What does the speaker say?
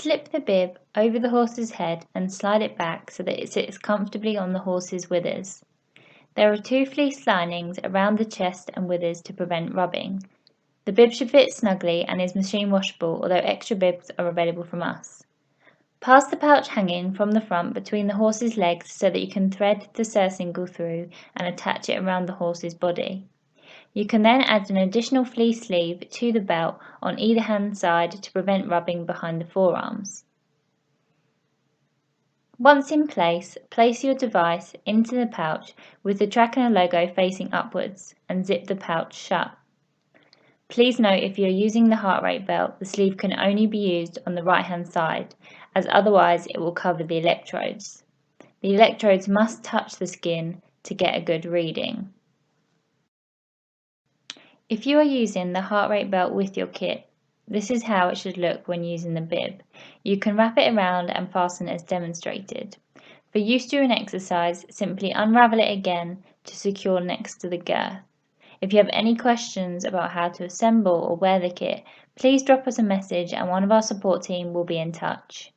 Slip the bib over the horse's head and slide it back so that it sits comfortably on the horse's withers. There are 2 fleece linings around the chest and withers to prevent rubbing. The bib should fit snugly and is machine washable, although extra bibs are available from us. Pass the pouch hanging from the front between the horse's legs so that you can thread the surcingle through and attach it around the horse's body. You can then add an additional fleece sleeve to the belt on either hand side to prevent rubbing behind the forearms. Once in place your device into the pouch with the Trackener logo facing upwards and zip the pouch shut. Please note, if you are using the heart rate belt, the sleeve can only be used on the right hand side, as otherwise it will cover the electrodes. The electrodes must touch the skin to get a good reading. If you are using the heart rate belt with your kit, this is how it should look when using the bib. You can wrap it around and fasten as demonstrated. For use during exercise, simply unravel it again to secure next to the girth. If you have any questions about how to assemble or wear the kit, please drop us a message and one of our support team will be in touch.